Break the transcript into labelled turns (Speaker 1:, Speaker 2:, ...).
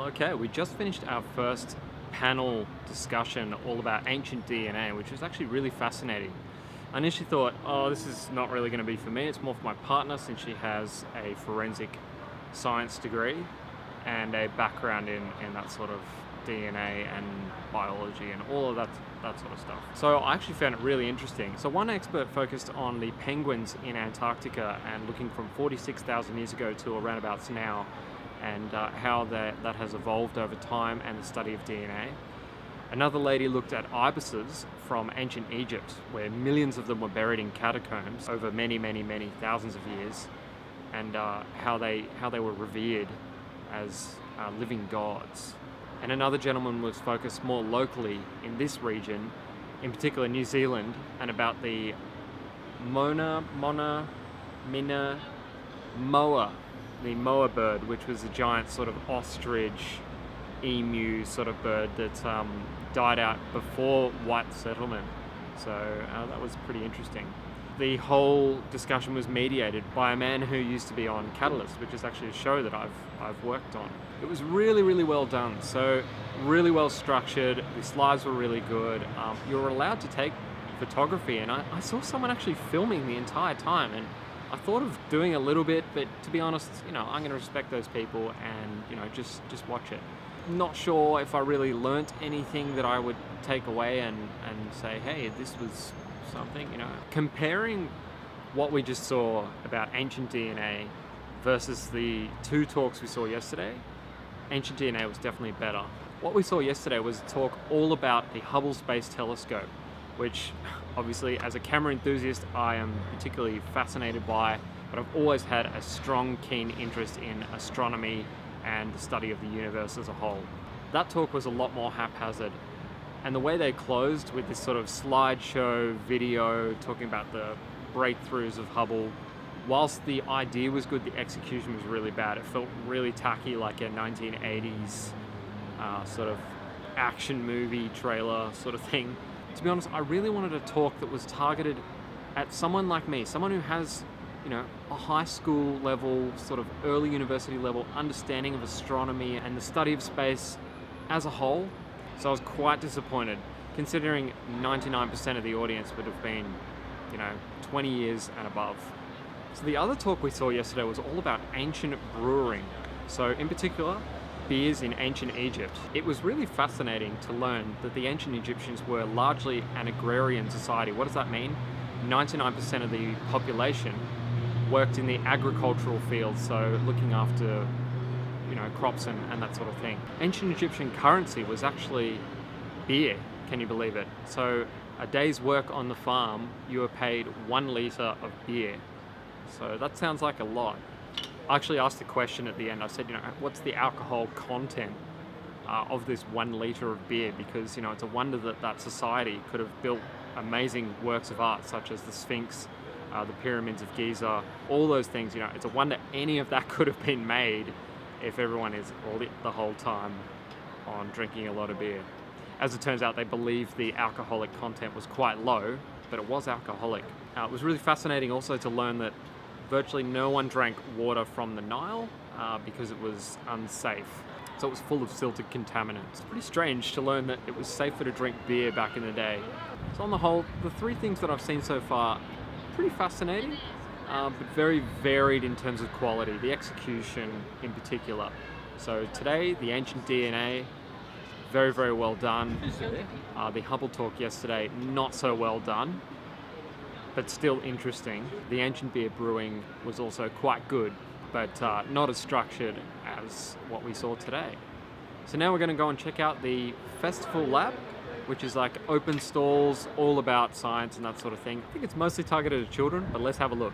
Speaker 1: Okay, we just finished our first panel discussion all about ancient DNA, which was actually really fascinating. I initially thought, oh, this is not really going to be for me. It's more for my partner since she has a forensic science degree and a background in that sort of DNA and biology and all of that sort of stuff. So I actually found it really interesting. So one expert focused on the penguins in Antarctica and looking from 46,000 years ago to around about now, and how that has evolved over time and the study of DNA. Another lady looked at ibises from ancient Egypt, where millions of them were buried in catacombs over many thousands of years, and how they were revered as living gods. And another gentleman was focused more locally in this region, in particular New Zealand, and about the moa, the moa bird, which was a giant sort of ostrich, emu sort of bird that died out before white settlement. So that was pretty interesting. The whole discussion was mediated by a man who used to be on Catalyst, which is actually a show that I've worked on. It was really well done, so really well structured. The slides were really good. You were allowed to take photography, and I saw someone actually filming the entire time, and I thought of doing a little bit, but to be honest, I'm going to respect those people and just watch it. Not sure if I really learnt anything that I would take away and say, hey, this was something. Comparing what we just saw about ancient DNA versus the two talks we saw yesterday, ancient DNA was definitely better. What we saw yesterday was a talk all about the Hubble Space Telescope, which obviously as a camera enthusiast I am particularly fascinated by, but I've always had a strong, keen interest in astronomy and the study of the universe as a whole. That talk was a lot more haphazard, and the way they closed with this sort of slideshow video talking about the breakthroughs of Hubble, whilst the idea was good, the execution was really bad. It felt really tacky, like a 1980s sort of action movie trailer sort of thing. To be honest, I really wanted a talk that was targeted at someone like me, someone who has, a high school level, sort of early university level understanding of astronomy and the study of space as a whole. So I was quite disappointed, considering 99% of the audience would have been, 20 years and above. So the other talk we saw yesterday was all about ancient brewing. So in particular, beers in ancient Egypt. It was really fascinating to learn that the ancient Egyptians were largely an agrarian society. What does that mean? 99% of the population worked in the agricultural field, so looking after crops and that sort of thing. Ancient Egyptian currency was actually beer, can you believe it? So a day's work on the farm, you were paid 1 litre of beer. So that sounds like a lot. I actually asked the question at the end. I said, what's the alcohol content of this 1 litre of beer? Because, it's a wonder that society could have built amazing works of art such as the Sphinx, the pyramids of Giza, all those things. It's a wonder any of that could have been made if everyone is the whole time on drinking a lot of beer. As it turns out, they believed the alcoholic content was quite low, but it was alcoholic. It was really fascinating also to learn that virtually no one drank water from the Nile because it was unsafe. So it was full of silted contaminants. It's pretty strange to learn that it was safer to drink beer back in the day. So on the whole, the three things that I've seen so far, pretty fascinating, but very varied in terms of quality, the execution in particular. So today, the ancient DNA, very well done. The Hubble talk yesterday, not so well done, but still interesting. The ancient beer brewing was also quite good, but not as structured as what we saw today. So now we're going to go and check out the festival lab, which is like open stalls all about science and that sort of thing. I think it's mostly targeted at children, but let's have a look.